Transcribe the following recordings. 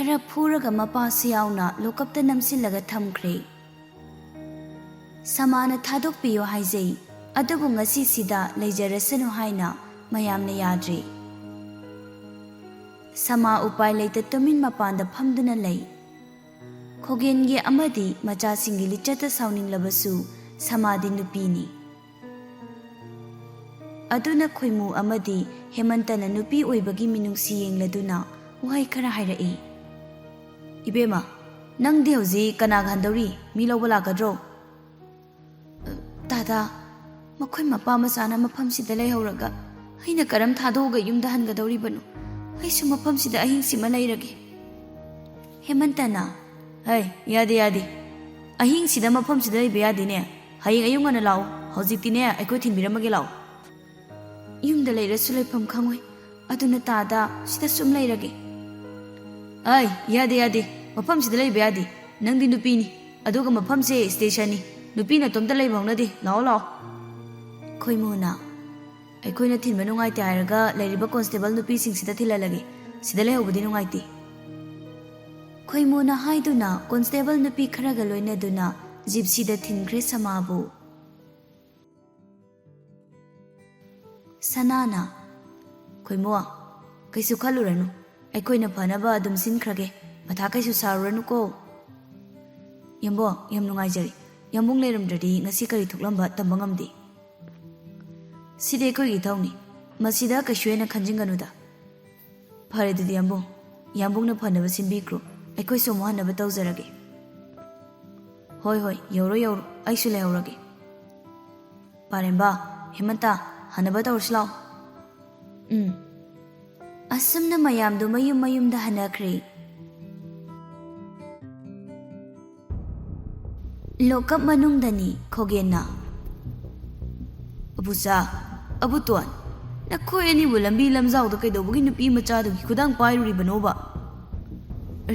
खरा फूरगा मपासु याउना लोकप्ता नमसिल्लगा थमख्रे समाना थादोकपियो हाइजै अदुबु ngasiसिदा लेजरसनु हाइना मयामना याद्रे समा उपाय लेते तुमिन मपानदा फमदुना लै खोगेनगे अमदी मचासिंगी लिचता साउनिंगलबसु समादि नुपीनी अदुना खोइमु अमदी हेमंतना नुपी ओइबगी मिनुंगसी येंगलदुना वहाय खरा हाइरई इबेमा नंगदि हौजी कना गंदौरी मी लौबा लाकद्रो दादा मखोय मपा मचाना मफमसिदा लेहौरगा हैना करम थादोगा युमदा हनगदौरीबनु हैसु मफमसिदा अहिंसिमा लैरगे हेमंतना है यादे यादे अहिंसिदा मफमसिदा लैबा यादेने हयेंग अयुंगना लाओ हौजिक्तिने अखोय थिनबिरमगे लाओ युमदा लैरसु लैफम खंगोय अदुना तादा सिदा सुम लैरगे आई यादे यादे मफमसिदा लैबा यादे नंगदि नुपीनी अदुगा मफमसे स्टेशननी नुपीना तोमता लैबा हौनदे लाओ लाओ खोइमुना अखोयना थिनबा नुंगाइते हायरगा लैरिबा कांस्टेबल नुपीसिंगसिदा थिललगे सिदा लैहौबदि नुंगाइते खोइमुना हाइदुना कांस्टेबल नुपी खरागा लोइनदुना जिप्सीदा थिनख्रे समाबु सनाना खोइमो कैसु खलुरनु अखोयना फनबा अदुम सिनख्रगे मथा कैसु सारुरनुको यम्बो यम नुंगाइजरी यम्बुंग लेरमद्रदि ngasi kari thuklamba tamba ngamdi side ko gi thawni masida kaishwena khanjinganuda phare dudi yambung na phanaba sinbikro aikoi so mohanaba tawjarage hoi hoi yoro yoro aisu lehorage paremba hemanta hanaba tawrslao asumna mayamdu mayum da hanakre lokap manungdani khogena abusa abutuan nakhoi ani bu lambi lamjau da kaidobugi nupi macha du khudang pairuri banoba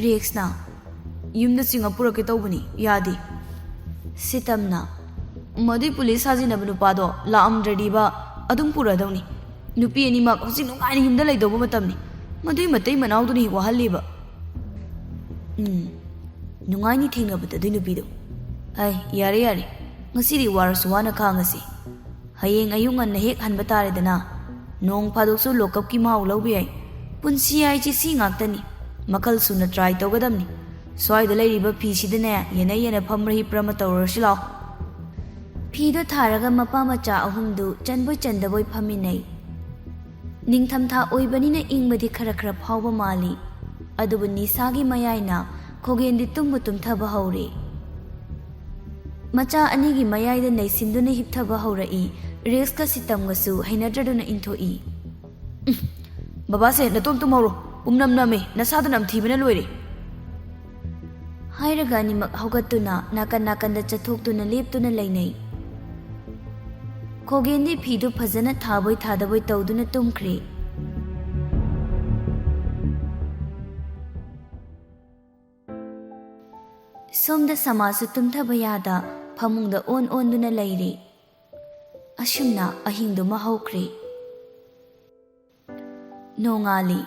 rexna yumda singapore ke tawbani yadi sitamna madi police hajina banu pado la amradi ba adum pura dawni nupi ani mak hosi nungai yumda laidobu matamni madui matai manau du ni wahalliba nungai ni thengnabata du nupi do ai yare yare ngasiri warasu wana khangasi hayeng ayung an hek hanba tare dana nong phadoksu lokap ki mau lobi ai punsi ai chi si ngaktani makal suna try togadamni swai da leiriba phi sidane yena phamrahi prama tawrsilao phi do tharaga mapa macha ahumdu chanboi chandaboi phaminai ningthamtha oibanina ingmadi khara phawba mali adubu nisagi mayaina khogendi tumbu tumthaba haure macha anigi mayaida naisinduna hipthaba haurai रेस का सितमगसु हैनद्रदुना इंथोई बाबा से नतोम तुमरो उमनम नमे नसादु नम थीबना लोइरे हाइरगा निमक हौगतुना नाकन नाकनदा चथोक्तुना लेपतुना लैनै खोगेंदी फीदु फजना थाबोय थादबोय तौदुना तुमख्रे सोमदा समासु तुमथबा यादा फमुंगदा own लैरे असुमना अहिंगदुमा हौख्रे नोंगाली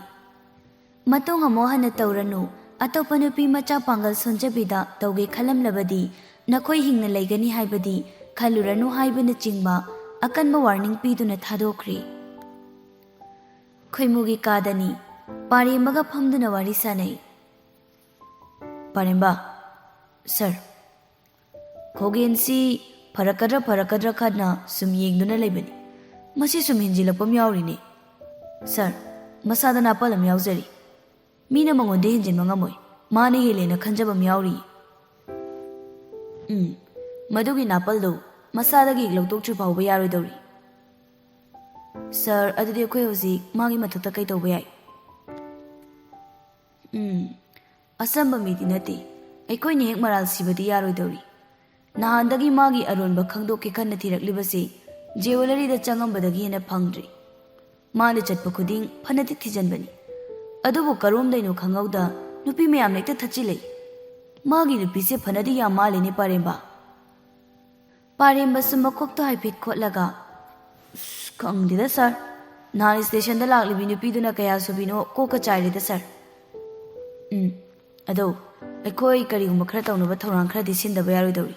मतोंग Mohan तौरनु अतोपा नुपी मचा Pongal सोंजबिदा तौगे खलमलबदी नखोय Hingna लैगनी हाइबदी खलुरनु हाइबना चिंगबा अकनबा warning पीदुना थादोख्रे खोइमुगी कादनी पारेमगा फमदुना वारी सानै पारेमबा सर खोगेनसी फरकद्रा खना सुम येंगदुना लेबनी मसी सुम हिंजिलपम यावरिने सर मसादा नापलम यावजरी मीना मंगोंदे हिंजिन मंगामोय माने हेलेना खंजबम यावरी मदुगी नापलदो मसादागी लौतोक्ट्रि फावबा यारोइदौरी सर अदुदि अखोय होजि मागी मथुक्ता कै तौबा याय असंबा मीदि नते अखोयने हेक मराल सिबदि यारोइदौरी नहानदगी मागी अरोनबा खंदोके खन्ना थिरक्लिबसे जेवलरीदा चंगंबदगी हेना फंग्द्रि माने चटप खुदिंग फनति थिजनबनी अदुबु करोमदैनो खंगौदा नुपी मयाम लेक्ता थचिलै मागी नुपीसे फनदि या मालेने पारेम्बा मखोक्तो हाइफेट खोटलगा खंगदिदा सर नान स्टेशन दा लाक्लिबि नुपीदुना कया सुबिनो कोका चाइरेदा सर ꯑꯗꯣ ꯑꯩꯈꯣꯏ ꯀꯔꯤꯒꯨꯝꯕ ꯈꯔ ꯇꯧꯅꯕ ꯊꯧꯔꯥꯡ ꯈꯔꯗꯤ ꯁꯤꯟꯗꯕ ꯌꯥꯔꯣꯏꯗꯧꯔꯤ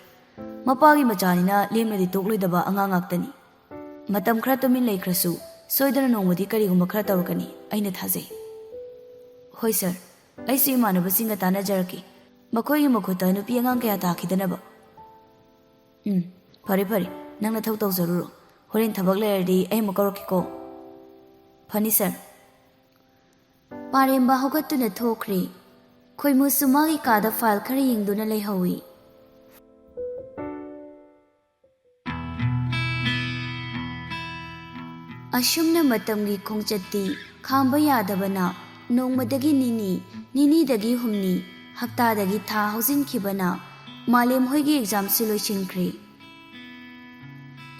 ꯃꯄꯥꯒꯤ ꯃꯆꯥꯅꯤꯅ ꯂꯦꯝꯅꯗꯤ ꯇꯣꯛꯂꯣꯏꯗꯕ ꯑꯉꯥꯡ ꯉꯥꯛꯇꯅꯤ ꯃꯇꯝ ꯈꯔ ꯇꯨꯃꯤꯟ ꯂꯩꯈ꯭ꯔꯁꯨ ꯁꯣꯏꯗꯅ ꯅꯣꯡꯃꯗꯤ ꯀꯔꯤꯒꯨꯝꯕ ꯈꯔ ꯇꯧꯔꯛꯀꯅꯤ ꯑꯩꯅ ꯊꯥꯖꯩ ꯍꯣꯏ ꯁꯔ ꯑꯩꯁꯨ ꯏꯃꯥꯟꯅꯕꯁꯤꯡꯒ ꯇꯥꯟꯅꯖꯔꯛꯀꯦ ꯃꯈꯣꯏꯒꯤ ꯃꯈꯨꯠꯇ ꯅꯨꯄꯤ ꯑꯉꯥꯡ ꯀꯌꯥ ꯇꯥꯈꯤꯗꯅꯕ ꯐꯔꯦ ꯐꯔꯦ ꯅꯪ ꯅꯊꯧ ꯇꯧꯖꯔꯨꯔꯣ ꯍꯣꯔꯦꯟ ꯊꯕꯛ ꯂꯩꯔꯗꯤ ꯑꯩ ꯑꯃꯨꯛ ꯀꯧꯔꯛꯀꯦꯀꯣ ꯐꯅꯤ ꯁꯔ ꯄꯥꯔꯦꯝꯕ ꯍꯧꯒꯠꯇꯨꯅ ꯊꯣꯛꯈ꯭ꯔꯦ ꯈꯣꯏꯃꯨꯁꯨ ꯃꯥꯒꯤ ꯀꯥꯗ ꯐꯥꯏꯜ ꯈꯔ ꯌꯦꯡꯗꯨꯅ ꯂꯩꯍꯧꯏ ꯑꯁꯨꯝꯅ ꯃꯇꯝꯒꯤ ꯈꯣꯡꯆꯠꯇꯤ ꯈꯥꯝꯕ ꯌꯥꯗꯕꯅ ꯅꯣꯡꯃꯗꯒꯤ ꯅꯤꯅꯤꯗꯒꯤ ꯍꯨꯝꯅꯤ ꯍꯞꯇꯥꯗꯒꯤ ꯊꯥ ꯍꯧꯖꯤꯟꯈꯤꯕꯅ ꯃꯥꯂꯦꯝ ꯍꯣꯏꯒꯤ ꯑꯦꯛꯖꯥꯝꯁꯨ ꯂꯣꯏꯁꯤꯟꯈ꯭ꯔꯦ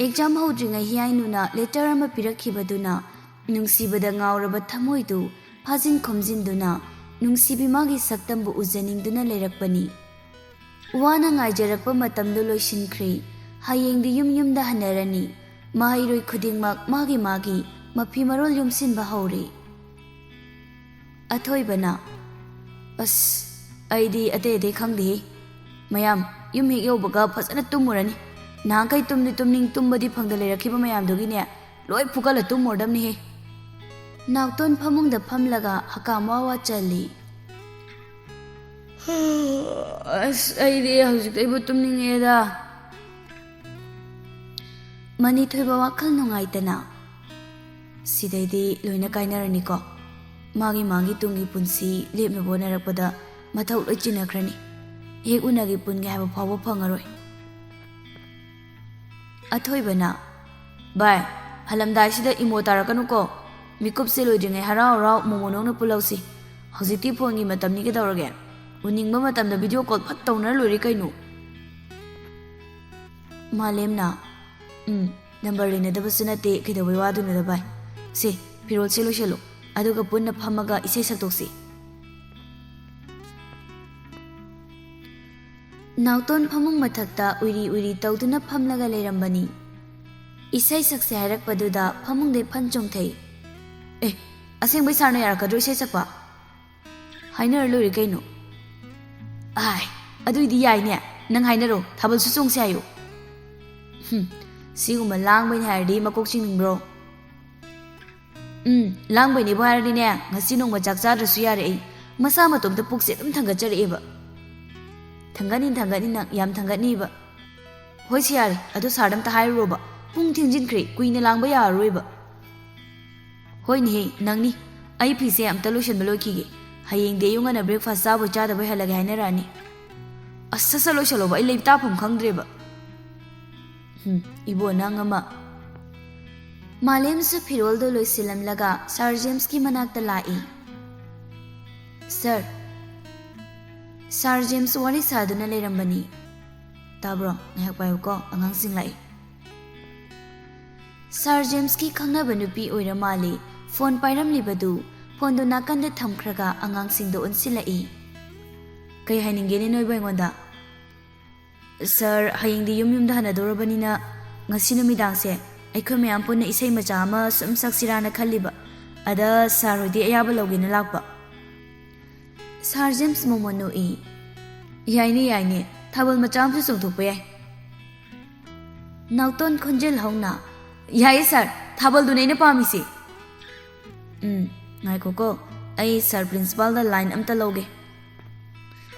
ꯑꯦꯛꯖꯥꯝ ꯍꯧꯗ꯭ꯔꯤꯉꯩ ꯍꯤꯌꯥꯏꯅꯨꯅ ꯂꯦꯇꯔ ꯑꯃ ꯄꯤꯔꯛꯈꯤꯕꯗꯨꯅ ꯅꯨꯡꯁꯤꯕꯗ ꯉꯥꯎꯔꯕ ꯊꯃꯣꯏꯗꯨ ꯐꯥꯖꯤꯟ ꯈꯣꯝꯖꯤꯟꯗꯨꯅ ꯅꯨꯡꯁꯤꯕꯤ ꯃꯥꯒꯤ ꯁꯛꯇꯝꯕꯨ ꯎꯖꯅꯤꯡꯗꯨꯅ ꯂꯩꯔꯛꯄꯅꯤ ꯋꯥꯅ ꯉꯥꯏꯖꯔꯛꯄ ꯃꯇꯝꯗꯨ ꯂꯣꯏꯁꯤꯟꯈ꯭ꯔꯦ ꯍꯌꯦꯡꯗꯤ ꯌꯨꯝꯗ ꯍꯟꯅꯔꯅꯤ ꯃꯍꯩꯔꯣꯏ ꯈꯨꯗꯤꯡꯃꯛ ꯃꯥꯒꯤ ꯃꯐꯤ ꯃꯔꯣꯜ ꯌꯨꯝꯁꯤꯟꯕ ꯍꯧꯔꯦ ꯑꯊꯣꯏꯕꯅ ꯑꯁ ꯑꯩꯗꯤ ꯑꯇꯩ ꯈꯪꯗꯦꯍꯦ ꯃꯌꯥꯝ ꯌꯨꯝ ꯍꯦꯛ ꯌꯧꯕꯒ ꯐꯖꯅ ꯇꯨꯝꯃꯨꯔꯅꯤ ꯅꯍꯥꯟꯈꯩ ꯇꯨꯝꯕꯗꯤ ꯐꯪꯗ ꯂꯩꯔꯛꯈꯤꯕ ꯃꯌꯥꯝꯗꯨꯒꯤꯅꯦ ꯂꯣꯏ ꯐꯨꯒꯠꯂ ꯇꯨꯝꯃꯨꯔꯗꯕꯅꯤꯍꯦ ꯅꯥꯎꯇꯣꯟ ꯐꯃꯨꯡꯗ ꯐꯝꯂꯒ ꯍꯀꯥꯝ ꯋꯥ ꯆꯜꯂꯤ ꯑꯁ ꯑꯩꯗꯤ ꯍꯧꯖꯤꯛꯇꯩꯕꯨ ꯇꯨꯝꯅꯤꯡꯉꯦꯗ ꯃꯅꯤꯊꯣꯏꯕ ꯋꯥꯈꯜ ꯅꯨꯡꯉꯥꯏꯇꯅ ꯁꯤꯗꯩꯗꯤ ꯂꯣꯏꯅ ꯀꯥꯏꯅꯔꯅꯤꯀꯣ ꯃꯥꯒꯤ ꯇꯨꯡꯒꯤ ꯄꯨꯟꯁꯤ ꯂꯦꯞꯅꯕ ꯍꯣꯠꯅꯔꯛꯄꯗ ꯃꯊꯧ ꯂꯣꯏ ꯆꯤꯟꯅꯈ꯭ꯔꯅꯤ ꯍꯦꯛ ꯎꯅꯒꯤ ꯄꯨꯟꯒꯦ ꯍꯥꯏꯕ ꯐꯥꯎꯕ ꯐꯪꯉꯔꯣꯏ ꯑꯊꯣꯏꯕꯅ ꯚꯥꯏ ꯍꯜꯂꯝꯗꯥꯏꯁꯤꯗ ꯏꯃꯣ ꯇꯥꯔꯛꯀꯅꯨꯀꯣ ꯃꯤꯀꯨꯞꯁꯦ ꯂꯣꯏꯗ꯭ꯔꯤꯉꯩ ꯍꯔꯥꯎ ꯍꯔꯥꯎ ꯃꯣꯃꯣꯅꯧꯅ ꯄꯨꯜꯍꯧꯁꯤ ꯍꯧꯖꯤꯛꯇꯤ ꯐꯣꯟꯒꯤ ꯃꯇꯝꯅꯤ ꯀꯩꯗꯧꯔꯒꯦ ꯎꯅꯤꯡꯕ ꯃꯇꯝꯗ ꯚꯤꯗꯤꯑꯣ ꯀꯣꯜ ꯐꯠ ꯇꯧꯅꯔ ꯂꯣꯏꯔꯦ ꯀꯩꯅꯣ ꯃꯥꯂꯦꯝꯅ ꯅꯝꯕꯔ ꯂꯩꯅꯗꯕꯁꯨ ꯅꯠꯇꯦ ꯀꯩꯗꯧꯕꯩ ꯋꯥꯗꯣꯏꯅꯣꯗ ꯚꯥꯏ ꯁꯤ ꯐꯤꯔꯣꯜꯁꯦ ꯂꯣꯏꯁꯜꯂꯨ ꯑꯗꯨꯒ ꯄꯨꯟꯅ ꯐꯝꯃꯒ ꯏꯁꯩ ꯁꯛꯇꯣꯛꯁꯤ ꯅꯥꯎꯇꯣꯟ ꯐꯃꯨꯡ ꯃꯊꯛꯇ ꯎꯏꯔꯤ ꯇꯧꯗꯨꯅ ꯐꯝꯂꯒ ꯂꯩꯔꯝꯕꯅꯤ ꯏꯁꯩ ꯁꯛꯁꯦ ꯍꯥꯏꯔꯛꯄꯗꯨꯗ ꯐꯃꯨꯡꯗꯩ ꯐꯟ ꯆꯣꯡꯊꯩ ꯑꯁꯦꯡꯕꯩ ꯁꯥꯔꯅ ꯌꯥꯔꯛꯀꯗ꯭ꯔꯣ ꯏꯁꯩ ꯁꯛꯄ ꯍꯥꯏꯅꯔ ꯂꯣꯏꯔꯦ ꯀꯩꯅꯣ ꯑꯗꯨꯏꯗꯤ ꯌꯥꯏꯅꯦ ꯅꯪ ꯍꯥꯏꯅꯔꯣ ꯊꯥꯕꯜꯁꯨ ꯆꯣꯡꯁꯦ ꯍꯥꯏꯌꯨ ꯁꯤꯒꯨꯝꯕ ꯂꯥꯡꯕꯩꯅꯤ ꯍꯥꯏꯔꯗꯤ ꯃꯀꯣꯛ ꯆꯤꯡꯅꯤꯡꯕ꯭ꯔꯣ ꯂꯥꯡꯕꯩꯅꯦꯕꯨ ꯍꯥꯏꯔꯗꯤꯅꯦ ꯉꯁꯤ ꯅꯣꯡꯃ ꯆꯥꯛ ꯆꯥꯗ꯭ꯔꯁꯨ ꯌꯥꯔꯦ ꯑꯩ ꯃꯁꯥ ꯃꯇꯣꯝꯇ ꯄꯨꯛꯁꯦ ꯑꯗꯨꯝ ꯊꯪꯒꯠꯆꯔꯛꯑꯦꯕ ꯊꯪꯒꯠꯅꯤ ꯅꯪ ꯌꯥꯝ ꯊꯪꯒꯠꯅꯤꯕ ꯍꯣꯏꯁꯤ ꯌꯥꯔꯦ ꯑꯗꯣ ꯁꯥꯔꯗ ꯑꯝꯇ ꯍꯥꯏꯔꯨꯔꯣꯕ ꯄꯨꯡ ꯊꯦꯡꯖꯤꯟꯈ꯭ꯔꯦ ꯀꯨꯏꯅ ꯂꯥꯡꯕ ꯌꯥꯔꯔꯣꯏꯕ ꯍꯣꯏꯅꯦꯍꯦ ꯅꯪꯅꯤ ꯑꯩ ꯐꯤꯁꯦ ꯑꯝꯇ ꯂꯣꯏꯁꯟꯕ ꯂꯣꯏꯈꯤꯒꯦ ꯍꯌꯦꯡꯗꯤ ꯑꯌꯨꯛ ꯉꯟꯅ ꯕ꯭ꯔꯦꯛꯐꯥꯁ ꯆꯥꯕꯣꯏ ꯆꯥꯗꯕꯣꯏ ꯍꯜꯂꯒꯦ ꯍꯥꯏꯅꯔꯛꯑꯅꯤ ꯑꯁ ꯁꯠ ꯂꯣꯏꯁꯜꯂꯣꯕ ꯑꯩ ꯂꯩꯕ ꯇꯥꯐꯝ ꯈꯪꯗ꯭ꯔꯦꯕ इबो नंगमा मालेमसु फिरोलदो लोइसिलमलगा सर जेम्स की मनाक्ता लाई सर जेम्स वारी सादुना लेरंबनी ताब्रो नहक पायुको अंगांसिंग लाई सर जेम्स की खंगनाबा नुपी ओइरा माले फोन पाइरमलिबदु फोन दो नाकंदे थमख्रगा अंगांसिंग दो उनसिलाई कई हाइनिंगेने नोइबा इंगोंदा सर हयिंग दी युम दा हनादोरबनिना ngasi numidangse aikhoi mayam punna isai macha ama sum saksirana khaliba ada sar hodi ayaba logina lakpa sar james momono e yaine thabal macha am su sungthokpa yai nauton khonjel hauna yai sir thabal du neina pami se ngai ko ai sir principal da line amta loge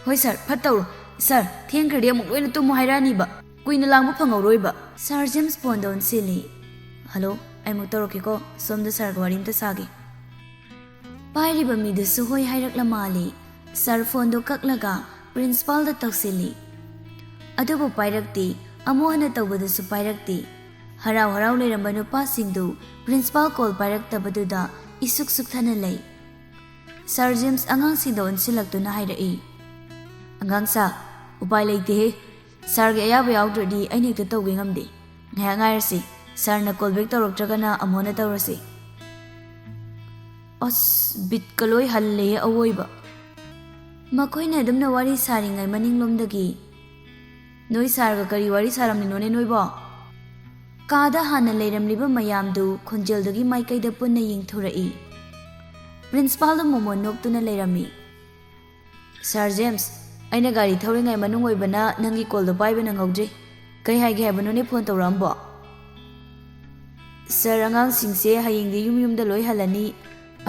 hoi sir phattaw sir theng khadi amuk loina tumu hairani ba कुइना लांगबो फंगौरोइबा sir James phone दोन सिली hello आई मुक तरोकेको सोमदा sir गवारी मता सागे पाइरिबा मिदसु होय हाइरकला माली सर फोन दो ककलगा प्रिंसिपल दा तौसिली अदुबो पाइरकती अमोहना तौबदसु पाइरकती हराव हराव लेरंबा नुपा सिंदु प्रिंसिपल कॉल पाइरकतबदुदा इसुक सुखथना लई सर जेम्स अंगांग सिंदो उनसिलक्तुना हाइरई अंगांगसा उपाय लेते हे सर के अयाब याउद्रदी अने हेक्ता तौगे ngamde ngaya ngairasi सर ना कॉल बैक तौरक्त्रगना अमोना तौरसी अस बिट कलोय हल्ले अवोइबा मखोइना दमना वारी सारिंगाय मनिंगलोमदगी नोय सर गा करी वारी सारमनिनोने नोयबो कादा हाना लेरमलिबा मयामदु खोंजेलदगी माइकैदा पुन्ना यिंगथुरई प्रिंसिपल मोमो नोक्तुना लेरमी ꯁꯥꯔ ꯖꯦꯝꯁ, ꯑꯩꯅ ꯒꯥꯔꯤ ꯊꯧꯔꯤꯉꯩ ꯃꯅꯨꯡ ꯑꯣꯏꯕꯅ ꯅꯪꯒꯤ ꯀꯣꯜꯗꯣ ꯄꯥꯏꯕ ꯅꯪꯍꯧꯗ꯭ꯔꯦ꯫ ꯀꯩ ꯍꯥꯏꯒꯦ ꯍꯥꯏꯕꯅꯣꯅꯦ ꯐꯣꯟ ꯇꯧꯔꯛꯑꯝꯕꯣ? ꯁꯥꯔ, ꯑꯉꯥꯡꯁꯤꯡꯁꯦ ꯍꯌꯦꯡꯗꯤ ꯌꯨꯝꯗ ꯂꯣꯏ ꯍꯜꯂꯅꯤ,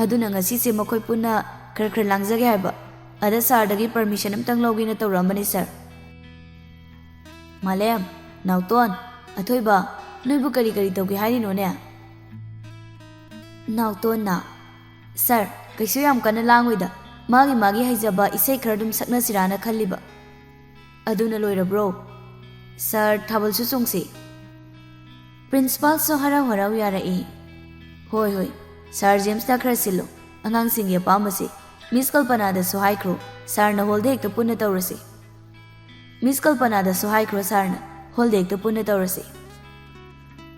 ꯑꯗꯨꯅ ꯉꯁꯤꯁꯦ ꯃꯈꯣꯏ ꯄꯨꯟꯅ ꯈꯔ ꯂꯥꯡꯖꯒꯦ ꯍꯥꯏꯕ꯫ ꯑꯗ ꯁꯥꯔꯗꯒꯤ ꯄꯔꯃꯤꯁꯟ ꯑꯃꯇꯪ ꯂꯧꯒꯦꯅ ꯇꯧꯔꯛꯑꯝꯕꯅꯤ ꯁꯥꯔ꯫ ꯃꯥꯂꯦꯝ, ꯅꯥꯎꯇꯣꯟ, ꯑꯊꯣꯏꯕ, ꯅꯣꯏꯕꯨ ꯀꯔꯤ ꯇꯧꯒꯦ ꯍꯥꯏꯔꯤꯅꯣꯅꯦ? ꯅꯥꯎꯇꯣꯟꯅ, ꯁꯥꯔ, ꯀꯩꯁꯨ ꯌꯥꯝ ꯀꯟꯅ ꯂꯥꯡꯉꯣꯏꯗ, ꯃꯥꯒꯤ ꯍꯩꯖꯕ ꯏꯁꯩ ꯈꯔ ꯑꯗꯨꯝ ꯁꯛꯅꯁꯤꯔꯥꯅ ꯈꯜꯂꯤꯕ꯫ ꯑꯗꯨꯅ ꯂꯣꯏꯔꯕ꯭ꯔꯣ? ꯁꯥꯔ, ꯊꯥꯕꯜꯁꯨ ꯆꯣꯡꯁꯤ꯫ ꯄ꯭ꯔꯤꯟꯁꯤꯄꯥꯜꯁꯨ ꯍꯔꯥꯎ ꯌꯥꯔꯛꯏ꯫ ꯍꯣꯏ, ꯁꯥꯔ ꯖꯦꯝꯁꯇ ꯈꯔ ꯁꯤꯜꯂꯣ, ꯑꯉꯥꯡꯁꯤꯡꯒꯤ ꯑꯄꯥꯝꯕꯁꯦ꯫ ꯃꯤꯁ ꯀꯜꯄꯅꯥꯗꯁꯨ ꯍꯥꯏꯈ꯭ꯔꯣ, ꯁꯥꯔꯅ ꯍꯣꯜꯗ ꯍꯦꯛꯇ ꯄꯨꯟꯅ ꯇꯧꯔꯁꯤ꯫ ꯃꯤꯁ ꯀꯜꯄꯅꯥꯗꯁꯨ ꯍꯥꯏꯈ꯭ꯔꯣ ꯁꯥꯔꯅ ꯍꯣꯜꯗ ꯍꯦꯛꯇ ꯄꯨꯟꯅ ꯇꯧꯔꯁꯤ꯫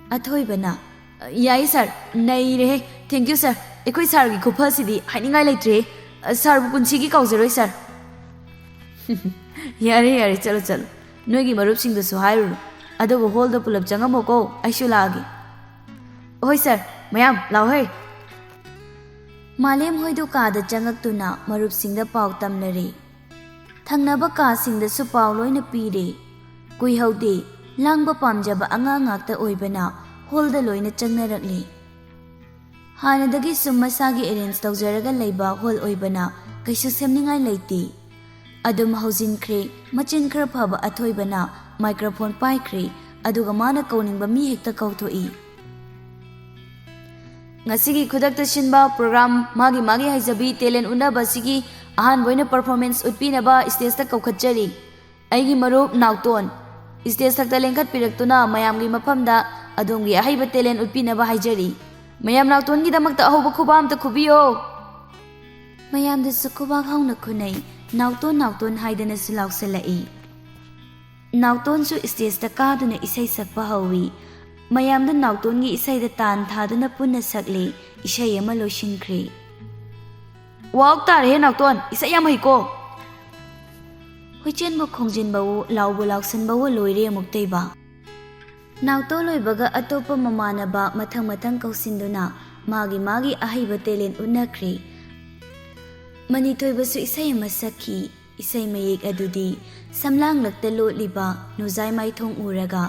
ꯑꯊꯣꯏꯕꯅ, ꯌꯥꯏ ꯁꯥꯔ, ꯅꯩꯔꯦꯍꯦ, ꯊꯦꯡꯛ ꯌꯨ ꯁꯥꯔ, ꯑꯩꯈꯣꯏ ꯁꯥꯔꯒꯤ ꯈꯨꯐꯁꯤꯗꯤ ꯍꯥꯏꯅꯤꯡꯉꯥꯏ ꯂꯩꯇ꯭ꯔꯦꯍꯦ, ꯁꯥꯔꯕꯨ ꯄꯨꯟꯁꯤꯒꯤ ꯀꯥꯎꯖꯔꯣꯏ ꯁꯥꯔ꯫ ꯌꯥꯔꯦ, ꯆꯠꯂꯣ, ꯅꯣꯏꯒꯤ ꯃꯔꯨꯞꯁꯤꯡꯗꯨꯁꯨ ꯍꯥꯏꯔꯨꯔꯣ, ꯑꯗꯨꯒ ꯍꯣꯜꯗ ꯄꯨꯂꯞ ꯆꯪꯉꯝꯃꯣꯀꯣ, ꯑꯩꯁꯨ ꯂꯥꯛꯑꯒꯦ꯫ ꯍꯣꯏ ꯁꯥꯔ, ꯃꯌꯥꯝ ꯂꯥꯎꯍꯦ꯫ ꯃꯥꯂꯦꯝ ꯍꯣꯏꯗꯨ ꯀꯥꯗ ꯆꯪꯉꯛꯇꯨꯅ ꯃꯔꯨꯞꯁꯤꯡꯗ ꯄꯥꯎ ꯇꯝꯅꯔꯦ꯫ ꯊꯪꯅꯕ ꯀꯥꯁꯤꯡꯗꯁꯨ ꯄꯥꯎ ꯂꯣꯏꯅ ꯄꯤꯔꯦ꯫ ꯀꯨꯏꯍꯧꯗꯦ, ꯂꯥꯡꯕ ꯄꯥꯝꯖꯕ ꯑꯉꯥꯡ ꯉꯥꯛꯇ ꯑꯣꯏꯕꯅ ꯍꯣꯜꯗ ꯂꯣꯏꯅ ꯆꯪꯅꯔꯛꯂꯦ꯫ ꯍꯥꯟꯅꯗꯒꯤ ꯁꯨꯝ ꯃꯁꯥꯒꯤ ꯑꯦꯔꯦꯟꯖ ꯇꯧꯖꯔꯒ ꯂꯩꯕ ꯍꯣꯜ ꯑꯣꯏꯕꯅ ꯀꯩꯁꯨ ꯁꯦꯝꯅꯤꯡꯉꯥই ꯂꯩꯇꯦ꯫ ꯑꯗꯨꯝ ꯍꯧꯖꯤꯟꯈ꯭ꯔꯦ꯫ ꯃꯆꯤꯟ ꯈꯔ ꯐꯕ ꯑꯊꯣꯏꯕꯅ ꯃꯥꯏꯀ꯭ꯔꯣꯐꯣꯟ ꯄꯥꯏꯈ꯭ꯔꯦ, ꯑꯗꯨꯒ ꯃꯥꯅ ꯀꯧꯅꯤꯡꯕ ꯃꯤ ꯍꯦꯛꯇ ꯀꯧꯊꯣꯛꯏ꯫ ꯉꯁꯤꯒꯤ ꯈꯨꯗꯛꯇ ꯁꯤꯟꯕ ꯄ꯭ꯔꯣꯒ꯭ꯔꯥꯝ ꯃꯥꯒꯤ ꯍꯩꯖꯕꯤ ꯇꯦꯂꯦꯟ ꯎꯠꯅꯕ ꯑꯁꯤꯒꯤ ꯑꯍꯥꯟꯕ ꯑꯣꯏꯅ ꯄꯔꯐꯣꯔꯃꯦꯟꯁ ꯎꯠꯄꯤꯅꯕ ꯁ꯭ꯇꯦꯖꯇ ꯀꯧꯈꯠꯆꯔꯤ ꯑꯩꯒꯤ ꯃꯔꯨꯞ ꯅꯥꯎꯇꯣꯟ꯫ ꯁ꯭ꯇꯦꯖ ꯊꯛꯇ ꯂꯦꯡꯈꯠꯄꯤꯔꯛꯇꯨꯅ ꯃꯌꯥꯝꯒꯤ ꯃꯐꯝꯗ ꯑꯗꯣꯝꯒꯤ ꯑꯍꯩꯕ ꯇꯦꯂꯦꯟ ꯎꯠꯄꯤꯅꯕ ꯍꯥꯏꯖꯔꯤ꯫ ꯃꯌꯥꯝ ꯅꯥꯎꯇꯣꯟꯒꯤꯗꯃꯛꯇ ꯑꯍꯧꯕ ꯈꯨꯕꯥꯛ ꯑꯝꯇ ꯈꯨꯕꯤꯌꯣ꯫ ꯃꯌꯥꯝꯗꯁꯨ ꯈꯨꯕꯥꯛ ꯍꯧꯅ ꯈꯨꯅꯩ꯫ ꯅꯥꯎꯇꯣꯟ ꯍꯥꯏꯗꯅꯁꯨ ꯂꯥꯎꯁꯜꯂꯛꯏ꯫ ꯅꯥꯎꯇꯣꯟꯁꯨ ꯁ꯭ꯇꯦꯖꯇ ꯀꯥꯗꯨꯅ ꯏꯁꯩ ꯁꯛꯄ ꯍꯧꯏ꯫ ꯃꯌꯥꯝꯗ ꯅꯥꯎꯇꯣꯟꯒꯤ ꯏꯁꯩꯗ ꯇꯥꯟ ꯊꯥꯗꯨꯅ ꯄꯨꯟꯅ ꯁꯛꯂꯦ꯫ ꯏꯁꯩ ꯑꯃ ꯂꯣꯏꯁꯤꯟꯈ꯭ꯔꯦ꯫ ꯋꯥꯎ ꯇꯥꯔꯦꯍꯦ ꯅꯥꯎꯇꯣꯟ, ꯏꯁꯩ ꯌꯥꯝ ꯍꯩꯀꯣ꯫ ꯍꯨꯏꯆꯦꯟꯕꯨ ꯈꯣꯡꯖꯤꯟꯕꯋꯣ, ꯂꯥꯎꯕꯨ ꯂꯥꯎꯁꯟꯕꯋꯣ ꯂꯣꯏꯔꯦ ꯑꯃꯨꯛꯇꯩꯕ꯫ ꯅꯥꯎꯇꯣꯟ ꯂꯣꯏꯕꯒ ꯑꯇꯣꯞꯄ ꯃꯃꯥꯟꯅꯕ ꯃꯊꯪ ꯀꯧꯁꯤꯟꯗꯨꯅ ꯃꯥꯒꯤ ꯑꯍꯩꯕ ꯇꯦꯂꯦꯟ ꯎꯠꯅꯈ꯭ꯔꯦ꯫ ꯃꯅꯤꯊꯣꯏꯕꯁꯨ ꯏꯁꯩ ꯑꯃ ꯁꯛꯈꯤ꯫ ꯏꯁꯩ ꯃꯌꯦꯛ ꯑꯗꯨꯗꯤ ꯁꯝꯂꯥꯡꯂꯛꯇ ꯂꯣꯠꯂꯤꯕ ꯅꯨꯖꯥꯏ ꯃꯥꯏꯊꯣꯡ ꯎꯔꯒ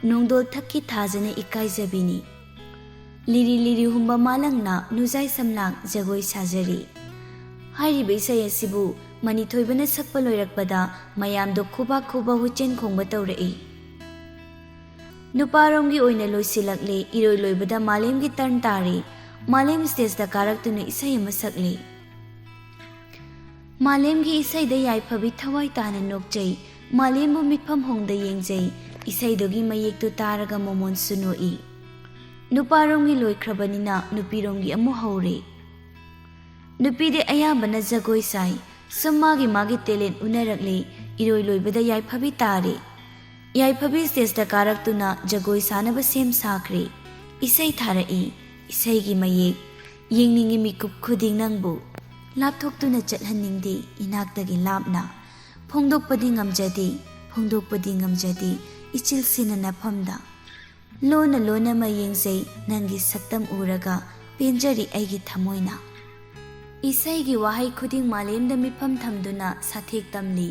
ꯅꯣꯡꯗꯣꯜ ꯊꯛꯀꯤ ꯊꯥꯖꯅ ꯏꯀꯥꯏꯖꯕꯤꯅꯤ꯫ ꯂꯤꯔꯤ ꯍꯨꯝꯕ ꯃꯥꯂꯪꯅ ꯅꯨꯖꯥꯏ ꯁꯝꯂꯥꯡ ꯖꯒꯣꯏ ꯁꯥꯖꯔꯤ꯫ ꯍꯥꯏꯔꯤꯕ ꯏꯁꯩ ꯑꯁꯤꯕꯨ ꯃꯅꯤꯊꯣꯏꯕꯅ ꯁꯛꯄ ꯂꯣꯏꯔꯛꯄꯗ ꯃꯌꯥꯝꯗꯣ ꯈꯨꯕꯥꯛ ꯈꯨꯕ ꯍꯨꯏꯆꯦꯟ ꯈꯣꯡꯕ ꯇꯧꯔꯛꯏ꯫ ꯅꯨꯄꯥꯔꯣꯝꯒꯤ ꯑꯣꯏꯅ ꯂꯣꯏꯁꯤꯜꯂꯛꯂꯦ꯫ ꯏꯔꯣꯏ ꯂꯣꯏꯕꯗ ꯃꯥꯂꯦꯝꯒꯤ ꯇꯔꯟ ꯇꯥꯔꯦ꯫ ꯃꯥꯂꯦꯝ ꯁ꯭ꯇꯦꯖꯇ ꯀꯥꯔꯛꯇꯨꯅ ꯏꯁꯩ ꯑꯃ ꯁꯛꯂꯦ꯫ ꯃꯥꯂꯦꯝꯒꯤ ꯏꯁꯩꯗ ꯌꯥꯏꯐꯕꯤ ꯊꯋꯥꯏ ꯇꯥꯅ ꯅꯣꯛꯆꯩ꯫ ꯃꯥꯂꯦꯝꯕꯨ ꯃꯤꯠꯐꯝ ꯍꯣꯡꯗ ꯌꯦꯡꯖꯩ꯫ ꯏꯁꯩꯗꯨꯒꯤ ꯃꯌꯦꯛꯇꯨ ꯇꯥꯔꯒ ꯃꯣꯃꯣꯟꯁꯨ ꯅꯣꯛꯏ꯫ ꯅꯨꯄꯥꯔꯣꯝꯒꯤ ꯂꯣꯏꯈ꯭ꯔꯕꯅꯤꯅ ꯅꯨꯄꯤꯔꯣꯝꯒꯤ ꯑꯃꯨꯛ ꯍꯧꯔꯦ꯫ ꯅꯨꯄꯤꯗꯤ ꯑꯌꯥꯝꯕꯅ ꯖꯒꯣꯏ ꯁꯥꯏ꯫ ꯁꯨꯝ ꯃꯥꯒꯤ ꯇꯦꯂꯦꯟ ꯎꯅꯔꯛꯂꯦ꯫ ꯏꯔꯣꯏ ꯂꯣꯏꯕꯗ ꯌꯥꯏꯐꯕꯤ ꯇꯥꯔꯦ꯫ ꯌꯥꯏꯐꯕꯤ ꯁ꯭ꯇꯦꯖꯇ ꯀꯥꯔꯛꯇꯨꯅ ꯖꯒꯣꯏ ꯁꯥꯅꯕ ꯁꯦꯝ ꯁꯥꯈ꯭ꯔꯦ꯫ ꯏꯁꯩ ꯊꯥꯔꯛꯏ꯫ ꯏꯁꯩꯒꯤ ꯃꯌꯦꯛ ꯌꯦꯡꯅꯤꯡꯉꯤ ꯃꯤꯀꯨꯞ ꯈꯨꯗꯤꯡ ꯅꯪꯕꯨ ꯂꯥꯞꯊꯣꯛꯇꯨꯅ ꯆꯠꯍꯟꯅꯤꯡꯗꯦ ꯏꯅꯥꯛꯇꯒꯤ ꯂꯥꯞꯅ ꯐꯣꯡꯗꯣꯛꯄꯗꯤ ꯉꯝꯖꯗꯦ ꯏꯆꯤꯜꯁꯤꯅ ꯅꯐꯝꯗ ꯂꯣꯟꯅ ꯃꯌꯦꯡꯖꯩ ꯅꯪꯒꯤ ꯁꯛꯇꯝ ꯎꯔꯒ ꯄꯦꯟꯖꯔꯤ ꯑꯩꯒꯤ ꯊꯃꯣꯏꯅ꯫ ꯏꯁꯩꯒꯤ ꯋꯥꯍꯩ ꯈꯨꯗꯤꯡ ꯃꯥꯂꯦꯝꯗ ꯃꯤꯠꯐꯝ ꯊꯝꯗꯨꯅ ꯁꯥꯊꯦꯛ ꯇꯝꯂꯤ꯫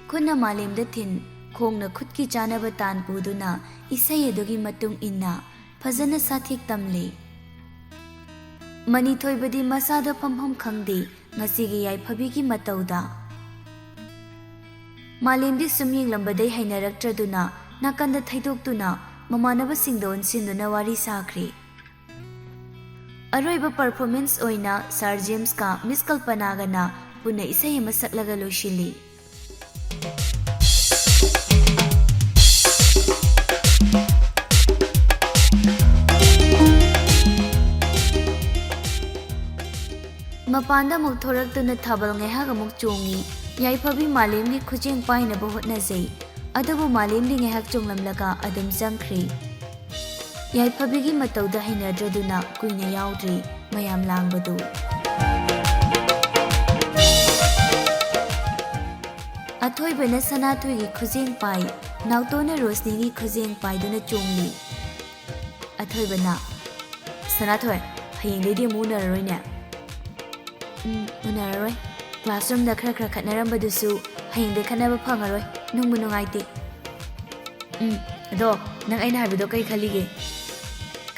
ꯈꯨꯠꯅ ꯃꯥꯂꯦꯝꯗ ꯊꯤꯟ, ꯈꯣꯡꯅ ꯈꯨꯠꯀꯤ ꯆꯥꯅꯕ ꯇꯥꯟ ꯄꯨꯗꯨꯅ ꯏꯁꯩ ꯑꯗꯨꯒꯤ ꯃꯇꯨꯡ ꯏꯟꯅ ꯐꯖꯅ ꯁꯥꯊꯦꯛ ꯇꯝꯂꯤ꯫ ꯃꯅꯤꯊꯣꯏꯕꯗꯤ ꯃꯁꯥꯗ ꯐꯝꯐꯝ ꯈꯪꯗꯦ ꯉꯁꯤꯒꯤ ꯌꯥꯏꯐꯕꯤꯒꯤ ꯃꯇꯧꯗ꯫ ꯃꯥꯂꯦꯝꯗꯤ ꯁꯨꯝ ꯌꯦꯡꯂꯝꯕꯗꯩ ꯍꯩꯅꯔꯛꯇ꯭ꯔꯗꯨꯅ ꯅꯥꯀꯟꯗ ꯊꯩꯗꯣꯛꯇꯨꯅ ꯃꯃꯥꯟꯅꯕꯁꯤꯡꯗ ꯑꯣꯟꯁꯤꯟꯗꯨꯅ ꯋꯥꯔꯤ ꯁꯥꯈ꯭ꯔꯦ꯫ ꯑꯔꯣꯏꯕ ꯄꯔꯐꯣꯔꯃꯦꯟꯁ ꯑꯣꯏꯅ ꯁꯥꯔ ꯖꯦꯝꯁꯀ ꯃꯤꯁ ꯀꯜꯄꯅꯥꯒꯅ ꯄꯨꯟꯅ ꯏꯁꯩ ꯑꯃ ꯁꯛꯂꯒ ꯂꯣꯏꯁꯤꯜꯂꯤ꯫ ꯃꯄꯥꯟꯗ ꯑꯃꯨꯛ ꯊꯣꯔꯛꯇꯨꯅ ꯊꯥꯕꯜ ꯉꯥꯏꯍꯥꯛ ꯑꯃꯨꯛ ꯆꯣꯡꯉꯤ꯫ ꯌꯥꯏꯐꯕꯤ ꯃꯥꯂꯦꯝꯒꯤ ꯈꯨꯖꯦꯡ ꯄꯥꯏꯅꯕ ꯍꯣꯠꯅꯖꯩ꯫ ꯑꯗꯨꯕꯨ ꯃꯥꯂꯦꯝꯗꯤ ꯉꯥꯏꯍꯥꯛ ꯆꯣꯡꯂꯝꯂꯒ ꯑꯗꯨꯝ ꯆꯪꯈ꯭ꯔꯦ꯫ ꯌꯥꯏꯐꯕꯤꯒꯤ ꯃꯇꯧꯗ ꯍꯩꯅꯗ꯭ꯔꯗꯨꯅ ꯀꯨꯏꯅ ꯌꯥꯎꯗ꯭ꯔꯤ ꯃꯌꯥꯝ ꯂꯥꯡꯕꯗꯨ꯫ ꯑꯊꯣꯏꯕꯅ ꯁꯅꯥꯊꯣꯏꯒꯤ ꯈꯨꯖꯦꯡ ꯄꯥꯏ꯫ ꯅꯥꯎꯇꯣꯟꯅ ꯔꯣꯁꯅꯤꯒꯤ ꯈꯨꯖꯦꯡ ꯄꯥꯏꯗꯨꯅ ꯆꯣꯡꯂꯤ꯫ ꯑꯊꯣꯏꯕꯅ, ꯁꯅꯥꯊꯣꯏ, ꯍꯌꯦꯡꯗꯩꯗꯤ ꯑꯃꯨꯛ ꯎꯅꯔꯔꯣꯏꯅꯦ? ꯎꯅꯔꯔꯣꯏ꯫ ꯀ꯭ꯂꯥꯁꯔꯨꯝꯗ ꯈꯔ ꯈꯠꯅꯔꯝꯕꯗꯨꯁꯨ ꯍꯌꯦꯡꯗꯩ ꯈꯠꯅꯕ ꯐꯪꯉꯔꯣꯏ ꯅꯨꯡꯕꯨ ꯅꯨꯡꯉꯥꯏꯇꯦ ꯑꯗꯣ ꯅꯪ ꯑꯩꯅ ꯍꯥꯏꯕꯗꯣ ꯀꯩ ꯈꯜꯂꯤꯒꯦ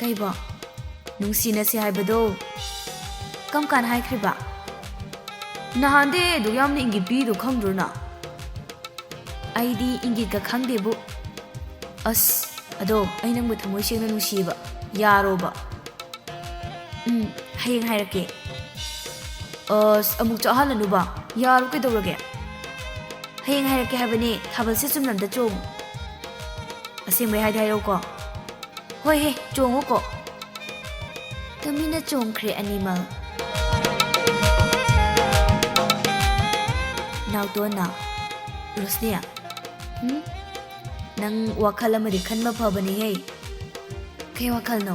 ꯀꯩꯕꯣ ꯅꯨꯡꯁꯤꯅꯁꯤ ꯍꯥꯏꯕꯗꯣ ꯀꯝ ꯀꯥꯟ ꯍꯥꯏꯈ꯭ꯔꯤꯕ ꯅꯍꯥꯟꯗꯤ ꯑꯗꯨ ꯌꯥꯝꯅ ꯏꯪꯒꯤꯠ ꯄꯤꯗꯣ ꯈꯪꯗ꯭ꯔꯣꯅ ꯑꯩꯗꯤ ꯏꯪꯒꯤꯠꯀ ꯈꯪꯗꯦꯕꯨ ꯑꯁ ꯑꯗꯣ ꯑꯩ ꯅꯪꯕꯨ ꯊꯃꯣꯏ ꯁꯦꯡꯅ ꯅꯨꯡꯁꯤꯌꯦꯕ ꯌꯥꯔꯣꯕ ꯍꯌꯦꯡ ꯍꯥꯏꯔꯛꯀꯦ ꯑꯁ ꯑꯃꯨꯛ ꯆꯥꯍꯜꯂꯅꯨꯕ ꯌꯥꯔꯣ ꯀꯩꯗꯧꯔꯒꯦ ꯍꯌꯦꯡ ꯍꯥꯏꯔꯛꯀꯦ ꯍꯥꯏꯕꯅꯦ ꯊꯥꯕꯜꯁꯦ ꯆꯨꯝꯅꯝꯇ ꯆꯣꯡꯉꯨ ꯑꯁꯦꯡꯕꯩ ꯍꯥꯏꯗꯤ ꯍꯥꯏꯔꯛꯎꯀꯣ ꯍꯣꯏ ꯍꯦ ꯆꯣꯡꯉꯨꯀꯣ ꯇꯨꯃꯤꯟꯅ ꯆꯣꯡꯈ꯭ꯔꯦ ꯑꯅꯤꯃꯛ ꯅꯥꯎꯇꯣꯟꯅ ꯔꯣꯁꯅꯤꯌꯥ ꯅꯪ ꯋꯥꯈꯜ ꯑꯃꯗꯤ ꯈꯟꯕ ꯐꯕꯅꯤꯍꯦ ꯀꯩ ꯋꯥꯈꯜꯅꯣ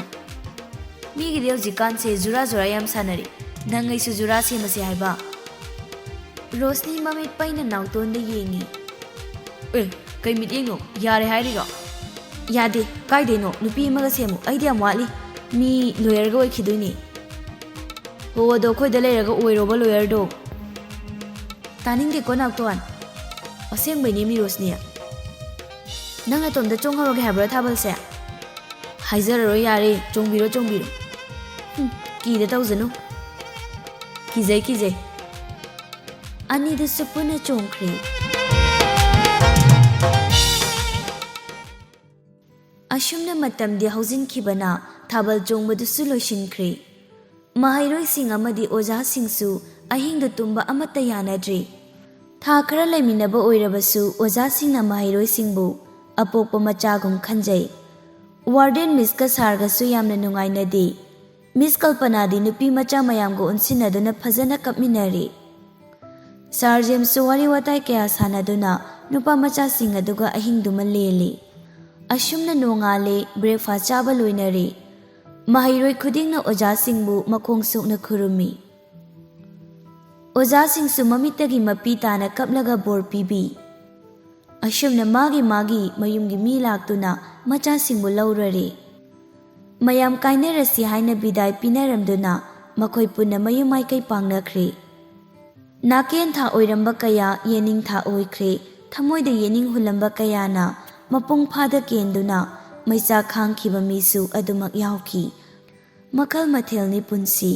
ꯃꯤꯒꯤꯗꯤ ꯍꯧꯖꯤꯛꯀꯥꯟꯁꯦ ꯖꯨꯔꯥ ꯌꯥꯝ ꯁꯥꯟꯅꯔꯤ ꯅꯪ ꯑꯩꯁꯨ ꯖꯨꯔꯥ ꯁꯦꯝꯃꯁꯦ ꯍꯥꯏꯕ ꯔꯣꯁꯅꯤ ꯃꯃꯤꯠ ꯄꯩꯅ ꯅꯥꯎꯇꯣꯟꯗ ꯌꯦꯡꯉꯤ ꯀꯩ ꯃꯤꯠꯌꯦꯡꯅꯣ ꯌꯥꯔꯦ ꯍꯥꯏꯔꯤꯔꯣ ꯌꯥꯗꯦ ꯀꯥꯏꯗꯩꯅꯣ ꯅꯨꯄꯤ ꯑꯃꯒ ꯁꯦꯝꯃꯨ ꯑꯩꯗꯤ ꯌꯥꯝ ꯋꯥꯠꯂꯤ ꯃꯤ ꯂꯣꯌꯔꯒ ꯑꯣꯏꯈꯤꯗꯣꯏꯅꯤ ꯍꯣ ꯑꯗꯣ ꯑꯩꯈꯣꯏꯗ ꯂꯩꯔꯒ ꯑꯣꯏꯔꯣꯕ ꯂꯣꯌꯔꯗꯣ ꯇꯥꯅꯤꯡꯗꯦꯀꯣ ꯅꯥꯎꯇꯣꯟ ꯑꯁꯦꯡꯕꯩꯅꯦ ꯃꯤ ꯔꯣꯁꯅꯤ ꯅꯪ ꯑꯇꯣꯝꯗ ꯆꯣꯡꯍꯧꯔꯒꯦ ꯍꯥꯏꯕ꯭ꯔꯥ ꯊꯥꯕꯜꯁꯦ ꯍꯥꯏꯖꯔꯔꯣꯏ ꯌꯥꯔꯦ ꯆꯣꯡꯕꯤꯔꯣ ꯀꯤꯗ ꯇꯧꯖꯅꯨ ꯀꯤꯖꯩ ꯑꯅꯤꯗꯨꯁꯨ ꯄꯨꯟꯅ ꯆꯣꯡꯈ꯭ꯔꯦ ꯑꯁꯨꯝꯅ ꯃꯇꯝꯗꯤ ꯍꯧꯖꯤꯟꯈꯤꯕꯅ ꯊꯥꯕꯜ ꯆꯣꯡꯕꯗꯨꯁꯨ ꯂꯣꯏꯁꯤꯟꯈ꯭ꯔꯦ ꯃꯍꯩꯔꯣꯏꯁꯤꯡ ꯑꯃꯗꯤ ꯑꯣꯖꯥꯁꯤꯡꯁꯨ ꯑꯍꯤꯡꯗ ꯇꯨꯝꯕ ꯑꯃꯠꯇ ꯌꯥꯅꯗ꯭ꯔꯤ ꯊꯥ ꯈꯔ ꯂꯩꯃꯤꯟꯅꯕ ꯑꯣꯏꯔꯕꯁꯨ ꯑꯣꯖꯥꯁꯤꯡꯅ ꯃꯍꯩꯔꯣꯏꯁꯤꯡꯕꯨ ꯑꯄꯣꯛꯄ ꯃꯆꯥꯒꯨꯝ ꯈꯟꯖꯩ ꯋꯥꯔꯗꯦꯟ ꯃꯤꯁꯀ ꯁꯥꯔꯒꯁꯨ ꯌꯥꯝꯅ ꯅꯨꯡꯉꯥꯏꯅꯗꯦ ꯃꯤꯁ ꯀꯜꯄꯅꯥꯗꯤ ꯅꯨꯄꯤ ꯃꯆꯥ ꯃꯌꯥꯝꯒ ꯎꯟꯁꯤꯟꯅꯗꯨꯅ ꯐꯖꯅ ꯀꯞꯃꯤꯟꯅꯔꯤ ꯁꯥꯔ ꯖꯦꯝꯁꯁꯨ ꯋꯥꯔꯤ ꯋꯥꯇꯥꯏ ꯀꯌꯥ ꯁꯥꯟꯅꯗꯨꯅ ꯅꯨꯄꯥ ꯃꯆꯥꯁꯤꯡ ꯑꯗꯨꯒ ꯑꯍꯤꯡꯗꯨꯃ ꯂꯦꯜꯂꯤ ꯑꯁꯨꯝꯅ ꯅꯣꯡꯉꯥꯜꯂꯦ ꯕ꯭ꯔꯦꯛꯐꯥꯁ ꯆꯥꯕ ꯂꯣꯏꯅꯔꯤ ꯃꯍꯩꯔꯣꯏ ꯈꯨꯗꯤꯡꯅ ꯑꯣꯖꯥꯁꯤꯡꯕꯨ ꯃꯈꯣꯡ ꯁꯣꯛꯅ ꯈꯨꯔꯨꯝꯃꯤ ꯑꯣꯖꯥꯁꯤꯡꯁꯨ ꯃꯃꯤꯠꯇꯒꯤ ꯃꯄꯤ ꯇꯥꯅ ꯀꯞꯂꯒ ꯕꯣꯔ ꯄꯤꯕꯤ ꯑꯁꯨꯝꯅ ꯃꯥꯒꯤ ꯃꯌꯨꯝꯒꯤ ꯃꯤ ꯂꯥꯛꯇꯨꯅ ꯃꯆꯥꯁꯤꯡꯕꯨ ꯂꯧꯔꯔꯤ ꯃꯌꯥꯝ ꯀꯥꯏꯅꯔꯁꯤ ꯍꯥꯏꯅ ꯕꯤꯗꯥꯏ ꯄꯤꯅꯔꯝꯗꯨꯅ ꯃꯈꯣꯏ ꯄꯨꯟꯅ ꯃꯌꯨꯝ ꯃꯥꯏꯀꯩ ꯄꯥꯡꯅꯈ꯭ꯔꯦ ꯅꯥꯀꯦꯟ ꯊꯥ ꯑꯣꯏꯔꯝꯕ ꯀꯌꯥ ꯌꯦꯅꯤꯡ ꯊꯥ ꯑꯣꯏꯈ꯭ꯔꯦ ꯊꯃꯣꯏꯗ ꯌꯦꯅꯤꯡ ꯍꯨꯜꯂꯝꯕ ꯀꯌꯥꯅ ꯃꯄꯨꯡ ꯐꯥꯗ ꯀꯦꯟꯗꯨꯅ ꯃꯩꯆꯥꯛ ꯈꯥꯡꯈꯤꯕ ꯃꯤꯁꯨ ꯑꯗꯨꯃꯛ ꯌꯥꯎꯈꯤ ꯃꯈꯜ ꯃꯊꯦꯜꯅꯤ ꯄꯨꯟꯁꯤ